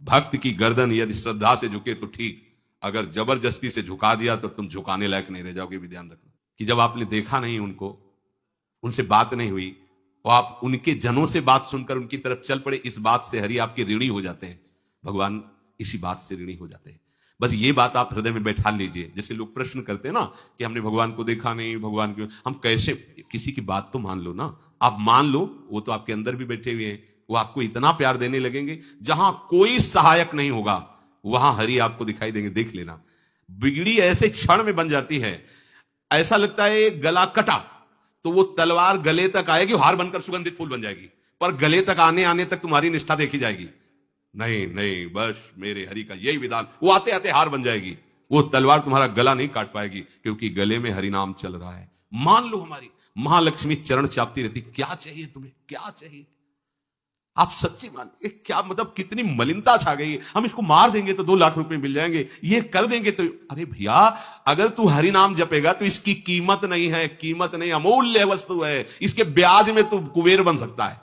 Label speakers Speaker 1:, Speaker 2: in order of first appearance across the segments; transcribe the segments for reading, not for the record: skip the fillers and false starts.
Speaker 1: भक्त की गर्दन यदि श्रद्धा से झुके तो ठीक, अगर जबरदस्ती से झुका दिया तो तुम झुकाने लायक नहीं रह जाओगे। भी ध्यान रखना कि जब आपने देखा नहीं उनको, उनसे बात नहीं हुई, और आप उनके जनों से बात सुनकर उनकी तरफ चल पड़े, इस बात से हरि आपके ऋणी हो जाते हैं। भगवान इसी बात से ऋणी हो जाते हैं। बस ये बात आप हृदय में बैठा लीजिए। जैसे लोग प्रश्न करते हैं ना कि हमने भगवान को देखा नहीं, भगवान क्यों, हम कैसे, किसी की बात तो मान लो ना। आप मान लो, वो तो आपके अंदर भी बैठे हुए हैं, वो आपको इतना प्यार देने लगेंगे, जहां कोई सहायक नहीं होगा वहां हरि आपको दिखाई देंगे। देख लेना, बिगड़ी ऐसे क्षण में बन जाती है, ऐसा लगता है गला कटा तो वो तलवार गले तक आएगी, हार बनकर सुगंधित फूल बन जाएगी, पर गले तक आने आने तक तुम्हारी निष्ठा देखी जाएगी। नहीं नहीं, बस मेरे हरि का यही विधान, वो आते आते हार बन जाएगी, वो तलवार तुम्हारा गला नहीं काट पाएगी, क्योंकि गले में हरि नाम चल रहा है। मान लो हमारी महालक्ष्मी चरण चापती रहती, क्या चाहिए तुम्हें, क्या चाहिए। आप सच्ची मान, क्या मतलब, कितनी मलिनता छा गई है। हम इसको मार देंगे तो 2 लाख रुपए मिल जाएंगे, ये कर देंगे तो, अरे भैया अगर तू हरि नाम जपेगा तो इसकी कीमत नहीं है, कीमत नहीं, अमूल्य वस्तु है। इसके ब्याज में तू कुबेर बन सकता है,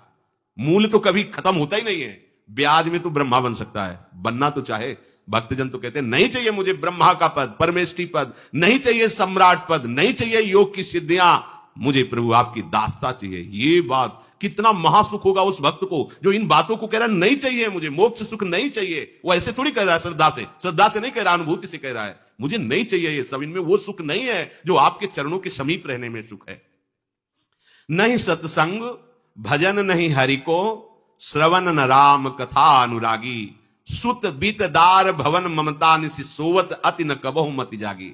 Speaker 1: मूल्य तो कभी खत्म होता ही नहीं है। ब्याज में तू ब्रह्मा बन सकता है, बनना तो चाहे। भक्तजन तो कहते हैं नहीं चाहिए मुझे ब्रह्मा का पद, परमेष्ठी पद, नहीं चाहिए सम्राट पद, नहीं चाहिए योग की सिद्धियां, मुझे प्रभु आपकी दास्ता चाहिए। ये बात कितना महासुख होगा उस भक्त को जो इन बातों को कह रहा है, नहीं चाहिए मुझे मोक्ष सुख नहीं चाहिए। वो ऐसे थोड़ी कह रहा है, श्रद्धा से नहीं कह रहा, अनुभूति से कह रहा है, मुझे नहीं चाहिए ये सब, इनमें वो सुख नहीं है जो आपके चरणों के समीप रहने में सुख है। नहीं सत्संग भजन नहीं हरि को, श्रवण न राम कथा अनुरागी, सुत बीतदार भवन ममता निसि सोवत अति न कबहु मति जागी।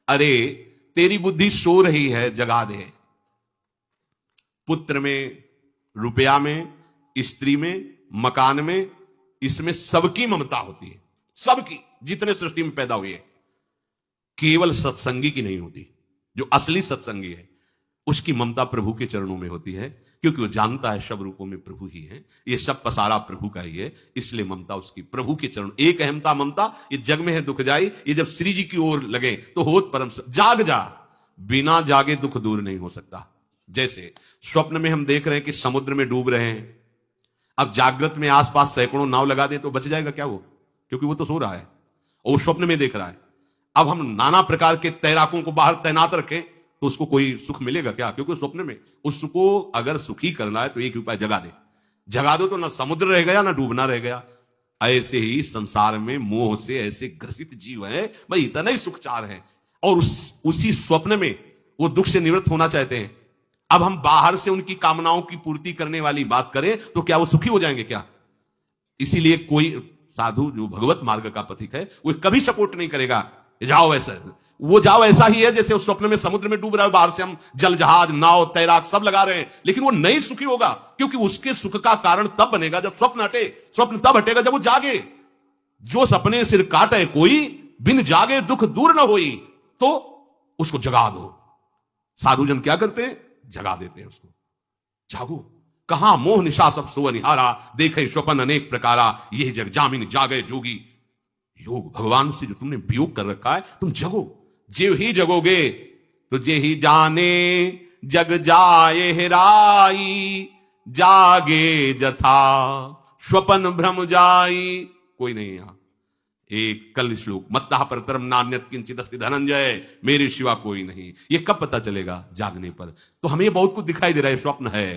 Speaker 1: अरे तेरी बुद्धि सो रही है, जगा दे। पुत्र में, रुपया में, स्त्री में, मकान में, इसमें सबकी ममता होती है, सबकी, जितने सृष्टि में पैदा हुए। केवल सत्संगी की नहीं होती। जो असली सत्संगी है उसकी ममता प्रभु के चरणों में होती है, क्योंकि वो जानता है सब रूपों में प्रभु ही है, ये सब पसारा प्रभु का ही है, इसलिए ममता उसकी प्रभु के चरण। एक अहमता ममता ये जग में है दुख जाई, ये जब श्री जी की ओर लगे तो होत परम। जाग जा, बिना जागे दुख दूर नहीं हो सकता। जैसे स्वप्न में हम देख रहे हैं कि समुद्र में डूब रहे हैं, अब जागृत में आसपास सैकड़ों नाव लगा दे तो बच जाएगा क्या वो, क्योंकि वो तो सो रहा है और वो स्वप्न में देख रहा है। अब हम नाना प्रकार के तैराकों को बाहर तैनात रखें तो उसको कोई सुख मिलेगा क्या, क्योंकि स्वप्न में। उसको अगर सुखी करना है तो एक उपाय, जगा दे। जगा दो तो ना समुद्र रह गया ना डूबना रह गया। ऐसे ही संसार में मोह से ऐसे ग्रसित जीव है, भाई इतना ही सुख चाह रहे हैं और उसी स्वप्न में वो दुख से निवृत्त होना चाहते हैं। अब हम बाहर से उनकी कामनाओं की पूर्ति करने वाली बात करें तो क्या वो सुखी हो जाएंगे क्या। इसीलिए कोई साधु जो भगवत मार्ग का पथिक है वो कभी सपोर्ट नहीं करेगा जाओ ऐसा, वो जाओ ऐसा ही है जैसे उस स्वप्न में समुद्र में डूब रहा है, बाहर से हम जल जहाज नाव तैराक सब लगा रहे हैं, लेकिन वो नहीं सुखी होगा, क्योंकि उसके सुख का कारण तब बनेगा जब स्वप्न हटे। स्वप्न तब हटेगा जब वो जागे। जो सपने सिर काटे कोई, बिन जागे दुख दूर न होई, तो उसको जगा दो। साधुजन क्या करते हैं, जगा देते हैं उसको। जागो, कहां मोह निशा सब सो निहारा, देखे स्वप्न अनेक प्रकारा, यही जग जामिन जागे जोगी। योग भगवान से जो तुमने वियोग कर रखा है, तुम जगो। जे ही जगोगे तो जे ही जाने जग जाए हेराई, जागे जथा स्वपन भ्रम जाई। कोई नहीं यहां। एक कल श्लोक, मत्तः परतरम नान्यत किंचित् अस्ति धनंजय, मेरे सिवा कोई नहीं। ये कब पता चलेगा, जागने पर। तो हमें ये बहुत कुछ दिखाई दे रहा है, स्वप्न है।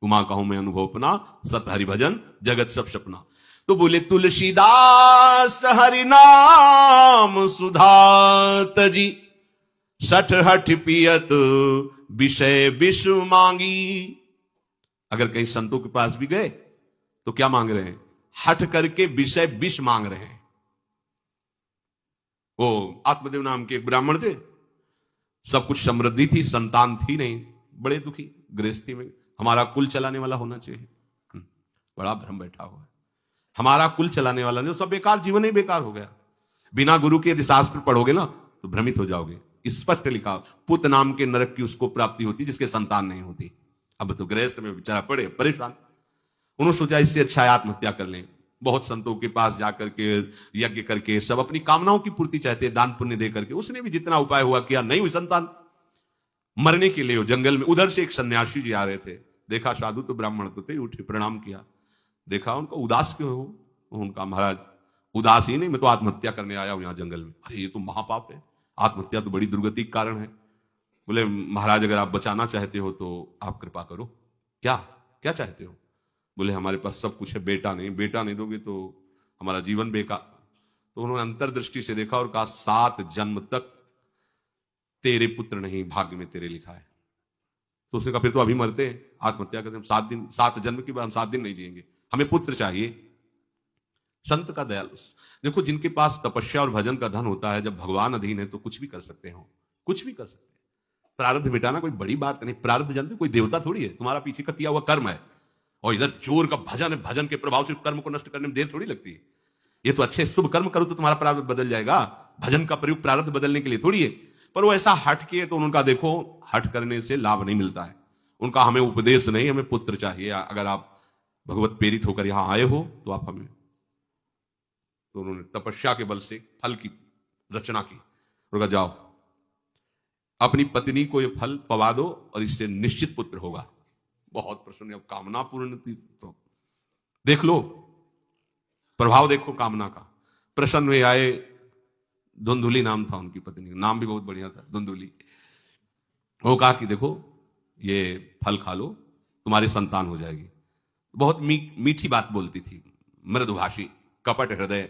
Speaker 1: उमा कहूं मैं अनुभव अपना, सत हरि भजन जगत सब सपना। तो बोले तुलसीदास हरि नाम सुधा तजी, सठ हठ पियत विषय विष मांगी। अगर कहीं संतों के पास भी गए तो क्या मांग रहे हैं, हठ करके विषय विष मांग रहे हैं। वो आत्मदेव नाम के एक ब्राह्मण थे, सब कुछ समृद्धि थी, संतान थी नहीं, बड़े दुखी गृहस्थी में। हमारा कुल चलाने वाला होना चाहिए, बड़ा भ्रम बैठा हुआ है। हमारा कुल चलाने वाला नहीं, सब बेकार, जीवन ही बेकार हो गया। बिना गुरु के यदि शास्त्र पढ़ोगे ना तो भ्रमित हो जाओगे। स्पष्ट लिखा, पुत नाम के नरक की उसको प्राप्ति होती जिसके संतान नहीं होती। अब तो गृहस्थ में बेचारा पड़े परेशान। उन्होंने सोचा इससे अच्छा है आत्महत्या कर लें। बहुत संतों के पास जाकर के यज्ञ करके सब अपनी कामनाओं की पूर्ति चाहते, दान पुण्य दे करके। उसने भी जितना उपाय हुआ किया, नहीं हुई संतान। मरने के लिए जंगल में, उधर से एक सन्यासी जी आ रहे थे, देखा साधु तो ब्राह्मण तो थे, उठे प्रणाम किया, देखा उनको उदास क्यों हो, उनका महाराज उदासीन है, मैं तो आत्महत्या करने आया हूं यहां जंगल में। अरे ये तो महापाप है, आत्महत्या तो बड़ी दुर्गति का कारण है। बोले महाराज अगर आप बचाना चाहते हो तो आप कृपा करो। क्या क्या चाहते हो? बोले हमारे पास सब कुछ है, बेटा नहीं दोगे तो हमारा जीवन बेकार। तो उन्होंने अंतर्दृष्टि से देखा और कहा 7 जन्म तक तेरे पुत्र नहीं भाग्य में तेरे लिखा है। तो उसने कहा फिर तो अभी मरते हैं, आत्महत्या करते हम 7 जन्म के बाद हम 7 दिन नहीं जिएंगे, हमें पुत्र चाहिए। संत का दयालु। देखो जिनके पास तपस्या और भजन का धन होता है, जब भगवान अधीन है तो कुछ भी कर सकते हो, कुछ भी कर सकते हैं। प्रारब्ध मिटाना कोई बड़ी बात नहीं। प्रारब्ध जानते कोई देवता थोड़ी है, तुम्हारा पीछे का किया हुआ कर्म है। और इधर जोर का भजन है, भजन के प्रभाव से कर्म को नष्ट करने में देर थोड़ी लगती है। ये तो अच्छे शुभ कर्म करो तो तुम्हारा प्रारब्ध बदल जाएगा। भजन का प्रयोग प्रारब्ध बदलने के लिए थोड़ी है। पर वो ऐसा हट किए तो उनका देखो हट करने से लाभ नहीं मिलता है। उनका हमें उपदेश नहीं, हमें पुत्र चाहिए। अगर आप भगवत प्रेरित होकर यहां आए हो तो आप हमें। तो उन्होंने तपस्या के बल से फल की रचना की। उन्होंने जाओ अपनी पत्नी को ये फल पवा दो और इससे निश्चित पुत्र होगा। बहुत प्रसन्न, अब कामना पूर्ण थी तो देख लो प्रभाव, देखो कामना का। प्रसन्न हुए आए। धुंधुली नाम था उनकी पत्नी, नाम भी बहुत बढ़िया था, धुंधुली। वो कहा कि देखो ये फल खा लो, तुम्हारी संतान हो जाएगी। बहुत मीठी बात बोलती थी, मृदुभाषी, कपट हृदय,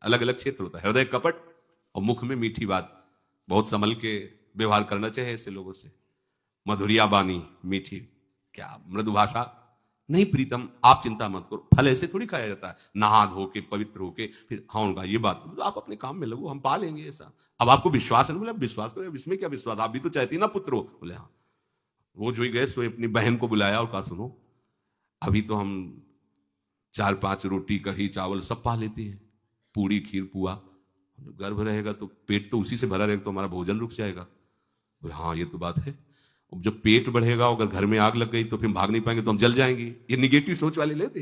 Speaker 1: अलग अलग क्षेत्र होता है, हृदय कपट और मुख में मीठी बात। बहुत संभल के व्यवहार करना चाहिए ऐसे लोगों से। मधुरिया बानी, मीठी, क्या मृदु भाषा। नहीं प्रीतम आप चिंता मत करो, फल ऐसे थोड़ी खाया जाता है, नहा धो के पवित्र होके फिर। हाँ उनका ये बात, आप अपने काम में लगो, हम पा लेंगे ऐसा। अब आपको विश्वास है? बोले विश्वास करो, इसमें क्या विश्वास, आप भी तो चाहती ना पुत्र हो। बोले हाँ। वो जो ही गए सो अपनी बहन को बुलाया और कहा सुनो अभी तो हम 4-5 रोटी कढ़ी चावल सब पा लेते हैं, पूड़ी खीर पुआ। गर्भ रहेगा तो पेट तो उसी से भरा रहेगा, तो हमारा भोजन रुक जाएगा। बोले हाँ ये तो बात है। जब पेट बढ़ेगा, अगर घर में आग लग गई तो फिर भाग नहीं पाएंगे, तो हम जल जाएंगे। ये निगेटिव सोच वाले लेते।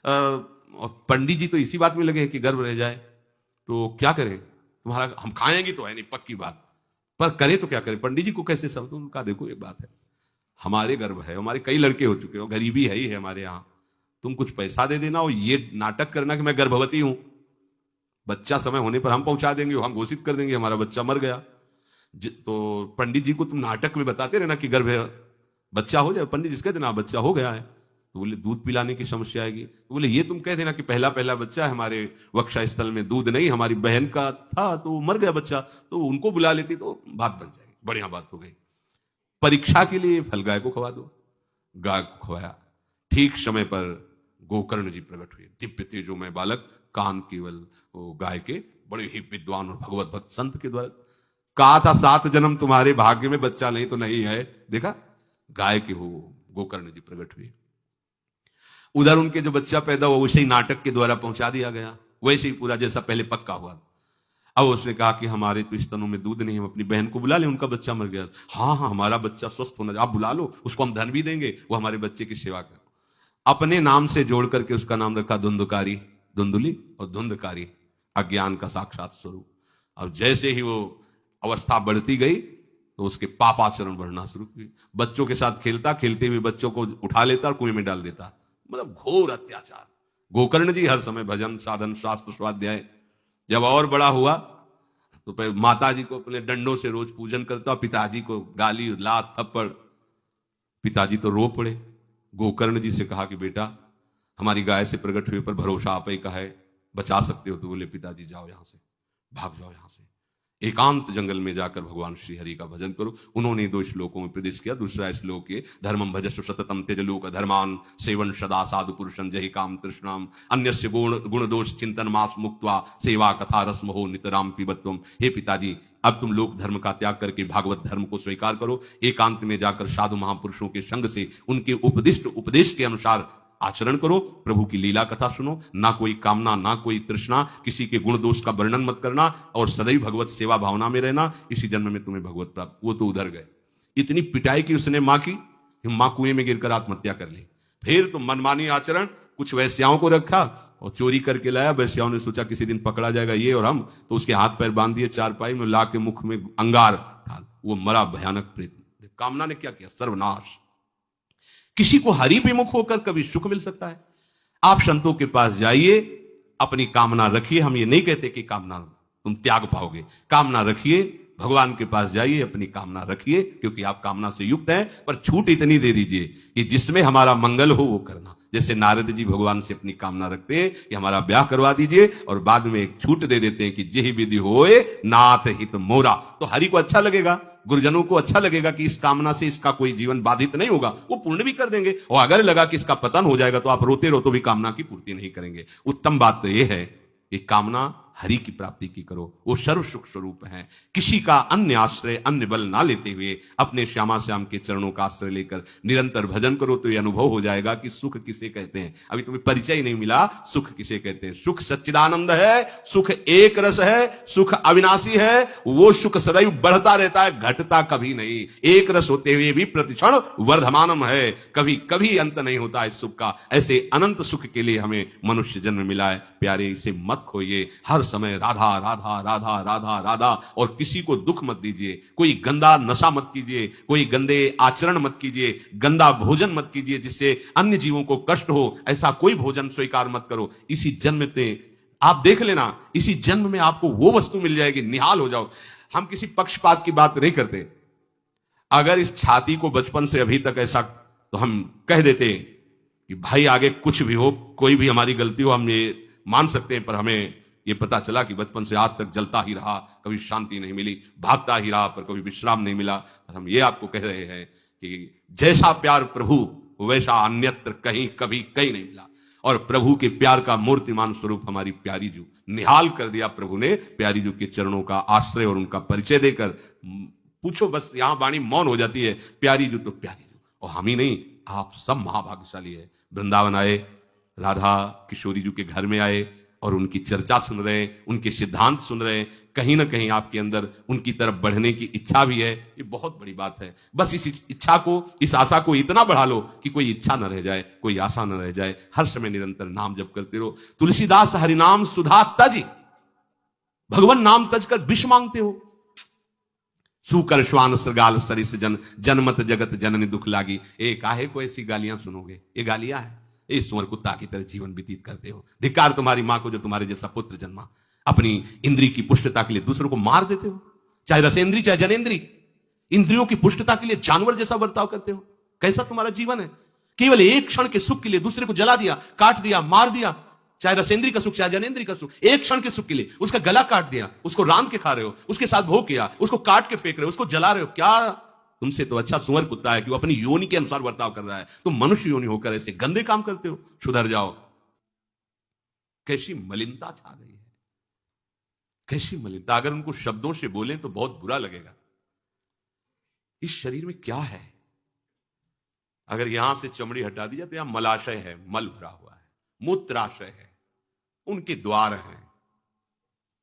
Speaker 1: और पंडित जी तो इसी बात में लगे कि गर्भ रह जाए तो क्या करें, तुम्हारा हम खाएंगे तो है नहीं पक्की बात, पर करें तो क्या करें, पंडित जी को कैसे समझ। उनका देखो एक बात है, हमारे गर्भ है, हमारे कई लड़के हो चुके हो, गरीबी है ही है हमारे यहाँ, तुम कुछ पैसा दे देना और ये नाटक करना कि मैं गर्भवती हूं, बच्चा समय होने पर हम पहुंचा देंगे, हम घोषित कर देंगे हमारा बच्चा मर गया। तो पंडित जी को तुम नाटक में बताते रहना कि गर्भ है, बच्चा हो जाए। पंडित जी कह देना बच्चा हो गया है, तो बोले दूध पिलाने की समस्या आएगी। तो बोले ये तुम कह देना कि पहला बच्चा है हमारे वक्षा स्थल में, दूध नहीं, हमारी बहन का था तो मर गया बच्चा, तो उनको बुला लेती तो बात बन जाएगी, बढ़िया बात हो गई। परीक्षा के लिए फल गाय को खवा दो, गाय को खवाया। ठीक समय पर गोकर्ण जी प्रकट हुए, दिव्य तेजोमय बालक, कान केवल वो गाय के, बड़े ही विद्वान और भगवत भक्त संत के द्वारा। कहा था 7 जन्म तुम्हारे भाग्य में, बच्चा नहीं तो नहीं है। देखा गाय के हो गोकर्ण जी प्रकट हुए। उधर उनके जो बच्चा पैदा हुआ उसे ही नाटक के द्वारा पहुंचा दिया गया, वैसे ही पूरा जैसा पहले पक्का हुआ। अब उसने कहा कि हमारे तो स्तनों में दूध नहीं, हम अपनी बहन को बुला लें, उनका बच्चा मर गया। हाँ हमारा बच्चा स्वस्थ होना, आप बुला लो, उसको हम धन भी देंगे, वो हमारे बच्चे की सेवा कर। अपने नाम से जोड़ करके उसका नाम रखा धुंधकारी, धुंधुली और धुंधकारी, अज्ञान का साक्षात स्वरूप। और जैसे ही वो अवस्था बढ़ती गई तो उसके पापाचरण बढ़ना शुरू हुई। बच्चों के साथ खेलता, खेलते हुए बच्चों को उठा लेता और कुएं में डाल देता, मतलब घोर अत्याचार। गोकर्ण जी हर समय भजन साधन शास्त्र स्वाध्याय। जब और बड़ा हुआ तो माता जी को अपने डंडों से रोज पूजन करता, पिताजी को गाली लात थप्पड़। पिताजी तो रो पड़े। गोकर्ण जी से कहा कि बेटा हमारी गाय से प्रकट हुए पर भरोसा आप ही का है, बचा सकते हो। तो बोले पिताजी जाओ यहां से, भाग जाओ यहां से, एकांत जंगल में जाकर भगवान श्री हरि का भजन करो। उन्होंने 2 श्लोकों में प्रदेश किया। दूसरा श्लोक है धर्मम भजस्व सततम त्यज लोक धर्मान सेवन सदा साधु पुरुषं जहि काम तृष्णाम अन्यस्य गुण दोष चिंतन मास मुक्त्वा सेवा कथा रस मोह नितराम पिबत्वम। हे पिताजी अब तुम लोक धर्म का त्याग करके भागवत धर्म को स्वीकार करो, एकांत में जाकर साधु महापुरुषों के संग से उनके उपदिष्ट उपदेश के अनुसार आचरण करो, प्रभु की लीला कथा सुनो, ना कोई कामना ना कोई तृष्णा, किसी के गुण दोष का वर्णन मत करना और सदैव भगवत सेवा भावना में रहना, इसी जन्म में तुम्हें भगवत प्राप्त। वो तो उधर गए। इतनी पिटाई की उसने मां की, मां कुएं में गिरकर आत्महत्या कर ली। फिर तो मनमानी आचरण, कुछ वैश्याओं को रखा और चोरी करके लाया। वैश्याओं ने सोचा किसी दिन पकड़ा जाएगा ये और हम, तो उसके हाथ पैर बांध दिए, चारपाई में ला के मुख में अंगार डाल, वो मरा भयानक प्रेत। कामना ने क्या किया, सर्वनाश। किसी को हरि विमुख होकर कभी सुख मिल सकता है? आप संतों के पास जाइए, अपनी कामना रखिए। हम ये नहीं कहते कि कामना तुम त्याग पाओगे, कामना रखिए, भगवान के पास जाइए, अपनी कामना रखिए, क्योंकि आप कामना से युक्त हैं। पर छूट इतनी दे दीजिए कि जिसमें हमारा मंगल हो वो करना। जैसे नारद जी भगवान से अपनी कामना रखते हैं कि हमारा ब्याह करवा दीजिए, और बाद में एक छूट दे देते हैं कि जेहि विधि होए नाथ हित मोरा। तो हरि को अच्छा लगेगा, गुरुजनों को अच्छा लगेगा कि इस कामना से इसका कोई जीवन बाधित नहीं होगा, वो पूर्ण भी कर देंगे। और अगर लगा कि इसका पतन हो जाएगा तो आप रोते रहो तो भी कामना की पूर्ति नहीं करेंगे। उत्तम बात तो यह है कि कामना हरि की प्राप्ति की करो, वो सर्व सुख स्वरूप है। किसी का अन्य आश्रय, अन्य बल ना लेते हुए अपने श्यामा श्याम के चरणों का आश्रय लेकर निरंतर भजन करो तो ये अनुभव हो जाएगा कि सुख किसे कहते हैं। अभी तुम्हें परिचय नहीं मिला, सुख किसे कहते हैं। सुख सच्चिदानंद है, सुख एक रस है, सुख अविनाशी है। वो सुख सदैव बढ़ता रहता है, घटता कभी नहीं। एक रस होते हुए भी प्रतिक्षण वर्धमानम है, कभी कभी अंत नहीं होता इस सुख का। ऐसे अनंत सुख के लिए हमें मनुष्य जन्म मिला है। प्यारे, इसे मत खोइए, हर समय राधा राधा राधा राधा राधा, और किसी को दुख मत दीजिए। कोई गंदा नशा मत कीजिए, कोई गंदे आचरण मत कीजिए, गंदा भोजन मत कीजिए जिससे अन्य जीवों को कष्ट हो। ऐसा कोई भोजन स्वीकार मत करो। इसी जन्म में आप देख लेना, इसी जन्म में आपको वो वस्तु मिल जाएगी, निहाल हो जाओ। हम किसी पक्षपात की बात नहीं करते। अगर इस छाती को बचपन से अभी तक ऐसा, तो हम कह देते कि भाई आगे कुछ भी हो, कोई भी हमारी गलती हो, हम ये मान सकते हैं। पर हमें ये पता चला कि बचपन से आज तक जलता ही रहा, कभी शांति नहीं मिली, भागता ही रहा, पर कभी विश्राम नहीं मिला। और हम ये आपको कह रहे हैं कि जैसा प्यार प्रभु वैसा अन्यत्र कहीं कभी कहीं नहीं मिला। और प्रभु के प्यार का मूर्तिमान स्वरूप हमारी प्यारी जू, निहाल कर दिया प्रभु ने प्यारी जू के चरणों का आश्रय और उनका परिचय देकर। पूछो बस, यहां वाणी मौन हो जाती है, प्यारी जू तो प्यारी जू। और हम ही नहीं, आप सब महाभाग्यशाली है। वृंदावन आए, राधा किशोरी जू के घर में आए और उनकी चर्चा सुन रहे हैं, उनके सिद्धांत सुन रहे हैं। कहीं ना कहीं आपके अंदर उनकी तरफ बढ़ने की इच्छा भी है। ये बहुत बड़ी बात है। बस इस इच्छा को, इस आशा को इतना बढ़ा लो कि कोई इच्छा न रह जाए, कोई आशा न रह जाए। हर समय निरंतर नाम जप करते रहो। तुलसीदास हरिनाम सुधा तज, भगवान नाम तज कर विष मांगते हो। सुकर श्वान श्रगाल सरिस जन, जनमत जगत जननी दुख लागी। ए काहे को ऐसी गालियां सुनोगे, ये गालियां है। ए सुअर कुत्ता की तरह जीवन व्यतीत करते हो। धिक्कार तुम्हारी मां को जो तुम्हारे जैसा पुत्र जन्मा। अपनी इंद्री की पुष्टता के लिए दूसरों को मार देते हो, चाहे रसेंद्री चाहे जनेंद्री। इंद्रियों की पुष्टता के लिए जानवर जैसा बर्ताव करते हो। कैसा तुम्हारा जीवन है। केवल एक क्षण के सुख के लिए दूसरे को जला दिया, काट दिया, मार दिया। चाहे रसेंद्री का सुख चाहे जनेंद्री का सुख, एक क्षण के सुख के लिए उसका गला काट दिया, उसको रांध के खा रहे हो, उसके साथ भोग किया, उसको काट के फेंक रहे हो, उसको जला रहे हो। क्या तुमसे तो अच्छा सुअर कुत्ता है कि वो अपनी योनि के अनुसार बर्ताव कर रहा है। तुम मनुष्य योनि होकर ऐसे गंदे काम करते हो। सुधर जाओ। कैसी मलिनता छा गई है, कैसी मलिनता। अगर उनको शब्दों से बोलें तो बहुत बुरा लगेगा। इस शरीर में क्या है। अगर यहां से चमड़ी हटा दी जाए तो यहां मलाशय है, मल भरा हुआ है, मूत्राशय है, उनके द्वार हैं।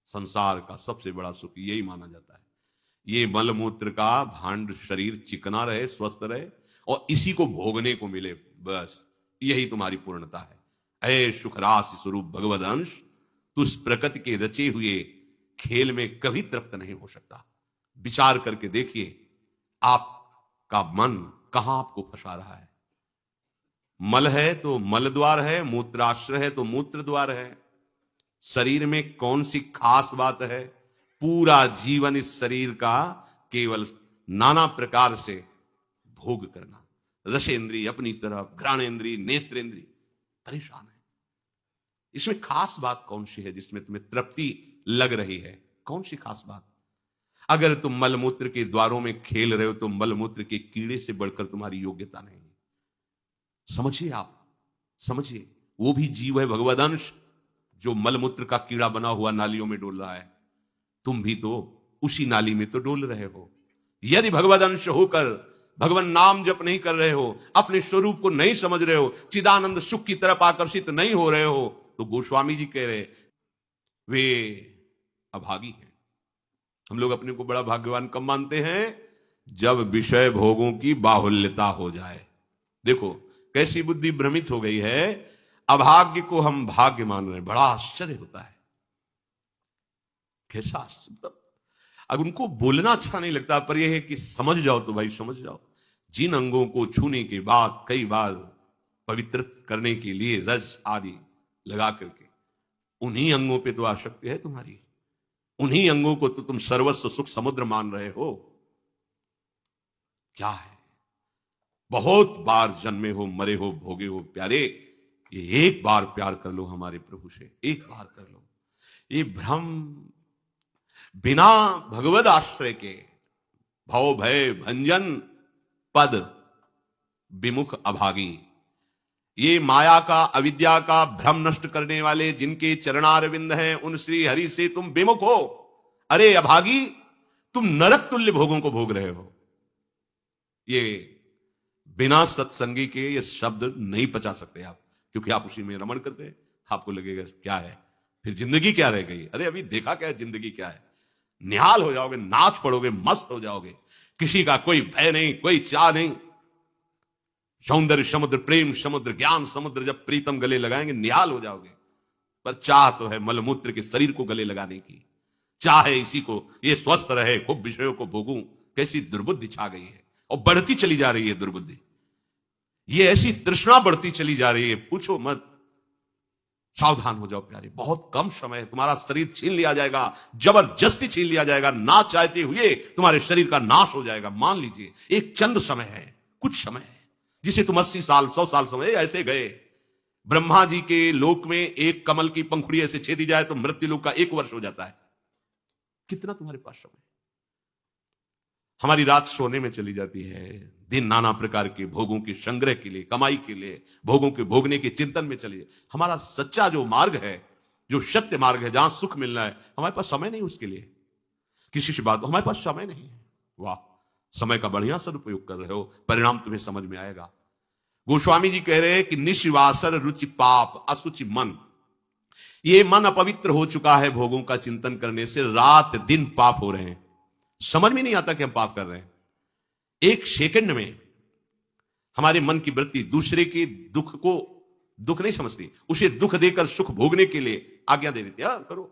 Speaker 1: संसार का सबसे बड़ा सुख यही माना जाता है। ये मल मूत्र का भांड शरीर चिकना रहे, स्वस्थ रहे और इसी को भोगने को मिले, बस यही तुम्हारी पूर्णता है। ऐ सुखरास स्वरूप भगवद अंश, तू इस प्रकृति के रचे हुए खेल में कभी तृप्त नहीं हो सकता। विचार करके देखिए, आपका मन कहां आपको फंसा रहा है। मल है तो मल द्वार है, मूत्राश्रय है तो मूत्र द्वार है। शरीर में कौन सी खास बात है। पूरा जीवन इस शरीर का केवल नाना प्रकार से भोग करना। रसेंद्री अपनी तरफ, घ्राणेंद्री, नेत्रेंद्री परेशान है। इसमें खास बात कौन सी है जिसमें तुम्हें तृप्ति लग रही है। कौन सी खास बात। अगर तुम मलमूत्र के द्वारों में खेल रहे हो तो मलमूत्र के कीड़े से बढ़कर तुम्हारी योग्यता नहीं। समझिए, आप समझिए, वो भी जीव है, भगवदंश, जो मलमूत्र का कीड़ा बना हुआ नालियों में डोल रहा है। तुम भी तो उसी नाली में तो डोल रहे हो। यदि भगवदंश होकर भगवान नाम जप नहीं कर रहे हो, अपने स्वरूप को नहीं समझ रहे हो, चिदानंद सुख की तरफ आकर्षित नहीं हो रहे हो, तो गोस्वामी जी कह रहे वे अभागी हैं। हम लोग अपने को बड़ा भाग्यवान कब मानते हैं, जब विषय भोगों की बाहुल्यता हो जाए। देखो कैसी बुद्धि भ्रमित हो गई है। अभाग्य को हम भाग्य मान रहे हैं। बड़ा आश्चर्य होता है। कैसा आश्चर्य। अब उनको बोलना अच्छा नहीं लगता, पर यह है कि समझ जाओ तो भाई समझ जाओ। जिन अंगों को छूने के बाद कई बार पवित्र करने के लिए रस आदि लगा करके उन्हीं अंगों पे तो आसक्ति है तुम्हारी, उन्हीं अंगों को तो तुम सर्वस्व सुख समुद्र मान रहे हो। क्या है? बहुत बार जन्मे हो, मरे हो, भोगे हो प्यारे, ये एक बार प्यार कर लो हमारे प्रभु से, एक बार कर लो। ये भ्रम बिना भगवद आश्रय के भव भय भंजन पद विमुख अभागी, ये माया का अविद्या का भ्रम नष्ट करने वाले जिनके चरणारविंद हैं, उन श्री हरि से तुम विमुख हो। अरे अभागी, तुम नरक तुल्य भोगों को भोग रहे हो। ये बिना सत्संगी के ये शब्द नहीं पचा सकते आप, क्योंकि आप उसी में रमण करते हैं। आपको लगेगा क्या है, फिर जिंदगी क्या रह गई? अरे अभी देखा क्या है, जिंदगी क्या है? निहाल हो जाओगे, नाच पड़ोगे, मस्त हो जाओगे, किसी का कोई भय नहीं, कोई चाह नहीं। सौंदर्य समुद्र, प्रेम समुद्र, ज्ञान समुद्र जब प्रीतम गले लगाएंगे निहाल हो जाओगे। पर चाह तो है मलमूत्र के शरीर को गले लगाने की, चाह है इसी को, ये स्वस्थ रहे, खूब विषयों को भोगूं। कैसी दुर्बुद्धि छा गई है, और बढ़ती चली जा रही है दुर्बुद्धि। ये ऐसी तृष्णा बढ़ती चली जा रही है, पूछो मत। सावधान हो जाओ प्यारे, बहुत कम समय है, तुम्हारा शरीर छीन लिया जाएगा, जबरदस्ती छीन लिया जाएगा, ना चाहते हुए तुम्हारे शरीर का नाश हो जाएगा। मान लीजिए एक चंद समय है, कुछ समय है, जिसे तुम 80 साल 100 साल समय ऐसे गए। ब्रह्मा जी के लोक में एक कमल की पंखुड़ी ऐसे छेदी जाए तो मृत्यु लोक का 1 वर्ष हो जाता है। कितना तुम्हारे पास समय? हमारी रात सोने में चली जाती है, दिन नाना प्रकार के भोगों के संग्रह के लिए, कमाई के लिए, भोगों के भोगने के चिंतन में चली जाए। हमारा सच्चा जो मार्ग है, जो सत्य मार्ग है, जहां सुख मिलना है, हमारे पास समय नहीं उसके लिए। किसी से बात, हमारे पास समय नहीं है। वाह, समय का बढ़िया सदुपयोग कर रहे हो, परिणाम तुम्हें समझ में आएगा। गोस्वामी जी कह रहे हैं कि निशिवासर रुचि पाप असुचि मन, ये मन अपवित्र हो चुका है भोगों का चिंतन करने से, रात दिन पाप हो रहे हैं, समझ में नहीं आता कि हम पाप कर रहे हैं। एक सेकंड में हमारे मन की वृत्ति दूसरे के दुख को दुख नहीं समझती, उसे दुख देकर सुख भोगने के लिए आज्ञा दे देती है, करो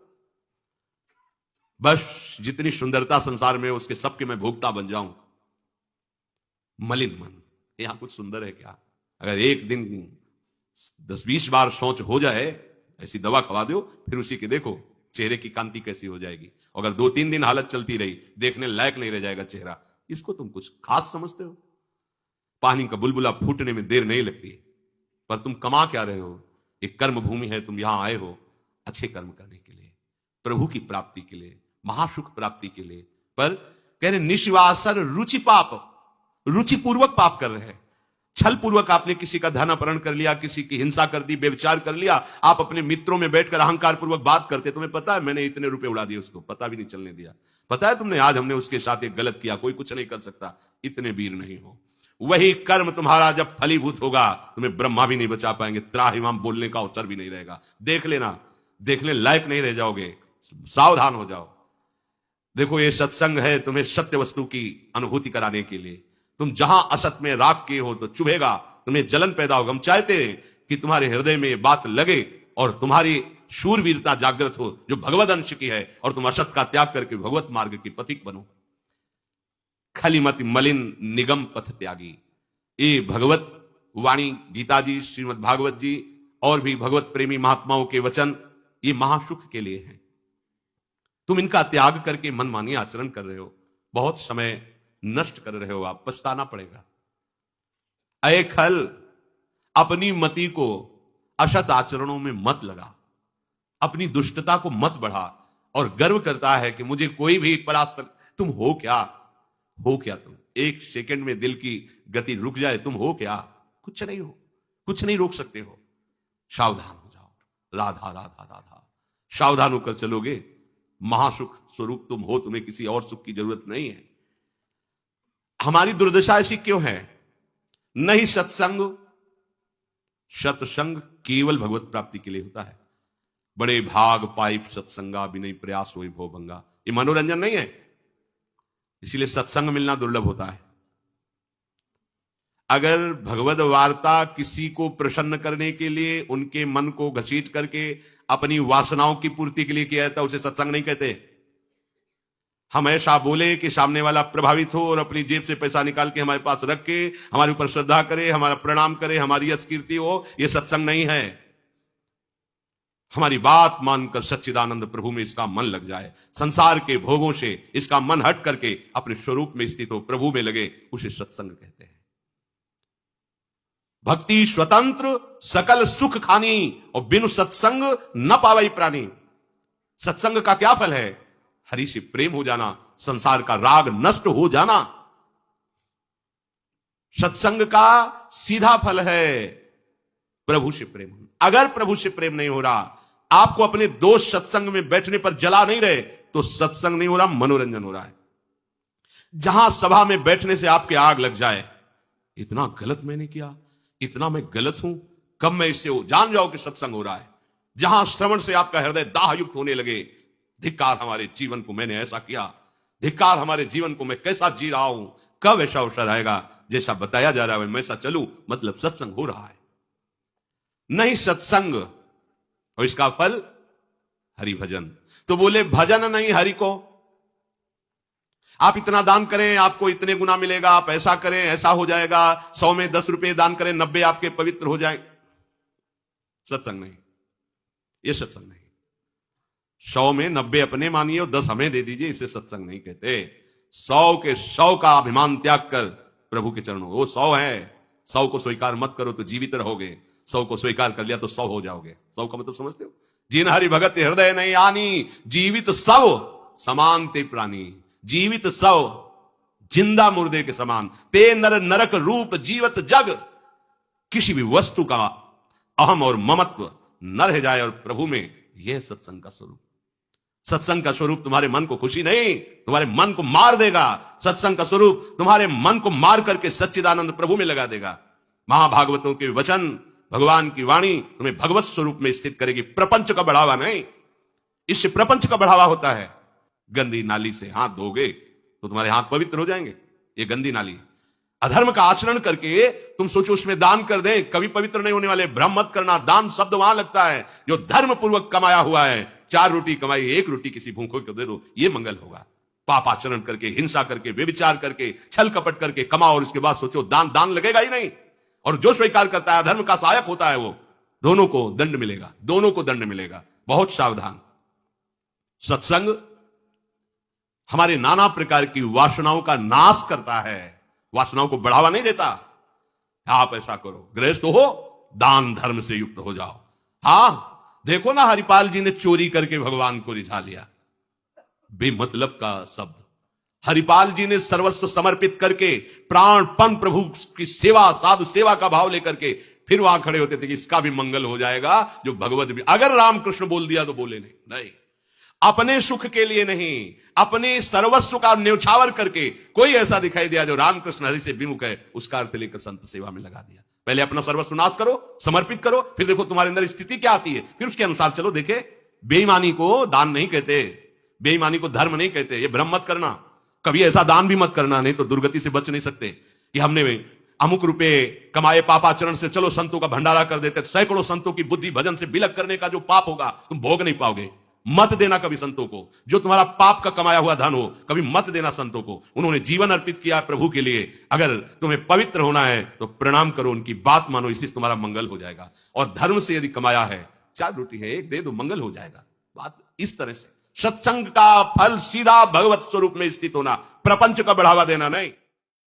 Speaker 1: बस, जितनी सुंदरता संसार में उसके सबके मैं भोगता बन जाऊं। मलिन मन, यहां कुछ सुंदर है क्या? अगर एक दिन 10-20 बार सोच हो जाए, ऐसी दवा खवा दो, फिर उसी के देखो चेहरे की कांति कैसी हो जाएगी। अगर 2-3 दिन हालत चलती रही, देखने लायक नहीं रह जाएगा चेहरा। इसको तुम कुछ खास समझते हो? पानी का बुलबुला फूटने में देर नहीं लगती, पर तुम कमा क्या रहे हो? एक कर्म भूमि है, तुम यहां आए हो अच्छे कर्म करने के लिए, प्रभु की प्राप्ति के लिए, महासुख प्राप्ति के लिए। पर कह रहे निशिवासर रुचि पाप, रुचिपूर्वक पाप कर रहे हैं। छल पूर्वक आपने किसी का धन अपहरण कर लिया, किसी की हिंसा कर दी, व्यभिचार कर लिया। आप अपने मित्रों में बैठकर अहंकार पूर्वक बात करते, तुम्हें पता है मैंने इतने रुपए उड़ा दिए, उसको पता भी नहीं चलने दिया। पता है तुमने आज हमने उसके साथ एक गलत किया, कोई कुछ नहीं कर सकता। इतने वीर नहीं हो। वही कर्म तुम्हारा जब फलीभूत होगा, तुम्हें ब्रह्मा भी नहीं बचा पाएंगे, त्राहिमाम बोलने का अवसर भी नहीं रहेगा। देख लेना, देखने लायक नहीं रह जाओगे। सावधान हो जाओ। देखो ये सत्संग है तुम्हें सत्य वस्तु की अनुभूति कराने के लिए। तुम जहां असत में राग किए हो तो चुभेगा, तुम्हें जलन पैदा होगा। हम चाहते हैं कि तुम्हारे हृदय में ये बात लगे और तुम्हारी शूरवीरता जागृत हो, जो भगवत अंश की है, और तुम असत का त्याग करके भगवत मार्ग की पथिक बनो। खलिमति मलिन निगम पथ त्यागी, ये भगवत वाणी गीता जी, श्रीमद् भागवत जी और भी भगवत प्रेमी महात्माओं के वचन, ये महासुख के लिए हैं। तुम इनका त्याग करके मनमानी आचरण कर रहे हो, बहुत समय नष्ट कर रहे हो, आप पछताना पड़ेगा। अये खल, अपनी मति को असत आचरणों में मत लगा, अपनी दुष्टता को मत बढ़ा और गर्व करता है कि मुझे कोई भी परास्त। तुम हो क्या? हो क्या तुम? एक सेकंड में दिल की गति रुक जाए, तुम हो क्या? कुछ नहीं हो, कुछ नहीं रोक सकते हो। सावधान हो जाओ। राधा राधा राधा, सावधान होकर चलोगे, महासुख स्वरूप तुम हो, तुम्हें किसी और सुख की जरूरत नहीं है। हमारी दुर्दशा ऐसी क्यों है? नहीं सत्संग, सत्संग केवल भगवत प्राप्ति के लिए होता है। बड़े भाग पाइप सत्संगा बिनई प्रयास होई भो भंगा, ये मनोरंजन नहीं है, इसीलिए सत्संग मिलना दुर्लभ होता है। अगर भगवत वार्ता किसी को प्रसन्न करने के लिए, उनके मन को घसीट करके अपनी वासनाओं की पूर्ति के लिए किया जाता, उसे सत्संग नहीं कहते। हम ऐसा बोले कि सामने वाला प्रभावित हो और अपनी जेब से पैसा निकाल के हमारे पास रख के हमारे ऊपर श्रद्धा करे, हमारा प्रणाम करे, हमारी यश कीर्ति हो, यह सत्संग नहीं है। हमारी बात मानकर सच्चिदानंद प्रभु में इसका मन लग जाए, संसार के भोगों से इसका मन हट करके अपने स्वरूप में स्थित हो, प्रभु में लगे, उसे सत्संग कहते हैं। भक्ति स्वतंत्र सकल सुख खानी, और बिनु सत्संग न पावई प्राणी। सत्संग का क्या फल है? हरि से प्रेम हो जाना, संसार का राग नष्ट हो जाना। सत्संग का सीधा फल है प्रभु से प्रेम होना। अगर प्रभु से प्रेम नहीं हो रहा, आपको अपने दोस्त सत्संग में बैठने पर जला नहीं रहे, तो सत्संग नहीं हो रहा, मनोरंजन हो रहा है। जहां सभा में बैठने से आपके आग लग जाए, इतना गलत मैंने किया, इतना मैं गलत हूं, कब मैं इससे हो, जान जाओ कि सत्संग हो रहा है। जहां श्रवण से आपका हृदय दाहयुक्त होने लगे, धिक्कार हमारे जीवन को, मैंने ऐसा किया, धिक्कार हमारे जीवन को, मैं कैसा जी रहा हूं, कब ऐसा अवसर आएगा जैसा बताया जा रहा है मैं ऐसा चलूं, मतलब सत्संग हो रहा है। नहीं सत्संग, और इसका फल हरि भजन। तो बोले भजन नहीं हरि को, आप इतना दान करें आपको इतने गुना मिलेगा, आप ऐसा करें ऐसा हो जाएगा, 100 में 10 रुपए दान करें 90 आपके पवित्र हो जाए। सत्संग नहीं, यह सत्संग नहीं। 100 में 90 अपने मानिए और 10 हमें दे दीजिए, इसे सत्संग नहीं कहते। 100 के 100 का अभिमान त्याग कर प्रभु के चरणों, वो 100 है, 100 को स्वीकार मत करो तो जीवित रहोगे, 100 को स्वीकार कर लिया तो 100 हो जाओगे। 100 का मतलब समझते हो? जिन हरि भगत हृदय नहीं आनी, जीवित 100 समान ते प्राणी। जीवित 100 जिंदा मुर्दे के समान, ते नर नरक रूप जीवत जग। किसी भी वस्तु का अहम और ममत्व न रह जाए और प्रभु में, यह सत्संग का स्वरूप। सत्संग का स्वरूप तुम्हारे मन को खुशी नहीं, तुम्हारे मन को मार देगा। सत्संग का स्वरूप तुम्हारे मन को मार करके सच्चिदानंद प्रभु में लगा देगा। महाभागवतों के वचन, भगवान की वाणी तुम्हें भगवत स्वरूप में स्थित करेगी, प्रपंच का बढ़ावा नहीं। इससे प्रपंच का बढ़ावा होता है। गंदी नाली से हाथ धोगे तो तुम्हारे हाथ पवित्र हो जाएंगे, ये गंदी नाली। अधर्म का आचरण करके तुम सोचो उसमें दान कर दें, कभी पवित्र नहीं होने वाले। भ्रम मत करना, दान शब्द वहां लगता है जो धर्म पूर्वक कमाया हुआ है। 4 रोटी कमाई, 1 रोटी किसी भूखों को दे दो, ये मंगल होगा। पाप आचरण करके, हिंसा करके, व्यभिचार करके, छल कपट करके कमाओ और उसके बाद सोचो दान लगेगा ही नहीं। और जो स्वीकार करता है धर्म का सहायक होता है, वो दोनों को दंड मिलेगा, दोनों को दंड मिलेगा। बहुत सावधान। सत्संग हमारे नाना प्रकार की वासनाओं का नाश करता है, वासनाओं को बढ़ावा नहीं देता। आप ऐसा करो, गृहस्थ हो, दान धर्म से युक्त हो जाओ। हां, देखो ना हरिपाल जी ने चोरी करके भगवान को रिझा लिया, बेमतलब का शब्द। हरिपाल जी ने सर्वस्व समर्पित करके प्राणपण प्रभु की सेवा, साधु सेवा का भाव लेकर के फिर वहां खड़े होते थे कि इसका भी मंगल हो जाएगा, जो भगवत भी। अगर रामकृष्ण बोल दिया तो बोले नहीं, अपने सुख के लिए नहीं, अपने सर्वस्व का न्यौछावर करके कोई ऐसा दिखाई दिया जो रामकृष्ण हरि से विमुख है, उसका अर्थ लेकर संत सेवा में लगा दिया। पहले अपना सर्वस्व नाश करो, समर्पित करो, फिर देखो तुम्हारे अंदर स्थिति क्या आती है, फिर उसके अनुसार चलो। देखे, बेईमानी को दान नहीं कहते, बेईमानी को धर्म नहीं कहते, ये भ्रम मत करना। कभी ऐसा दान भी मत करना, नहीं तो दुर्गति से बच नहीं सकते कि हमने अमुक रुपए कमाए पापाचरण से, चलो संतों का भंडारा कर देते। सैकड़ों संतों की बुद्धि भजन से बिलक करने का जो पाप होगा तुम भोग नहीं पाओगे। मत देना कभी संतों को, जो तुम्हारा पाप का कमाया हुआ धन हो, कभी मत देना संतों को। उन्होंने जीवन अर्पित किया प्रभु के लिए। अगर तुम्हें पवित्र होना है तो प्रणाम करो, उनकी बात मानो, इसी से तुम्हारा मंगल हो जाएगा। और धर्म से यदि कमाया है, 4 रोटी है 1 दे दो, मंगल हो जाएगा। बात इस तरह से। सत्संग का फल सीधा भगवत स्वरूप में स्थित होना, प्रपंच का बढ़ावा देना नहीं।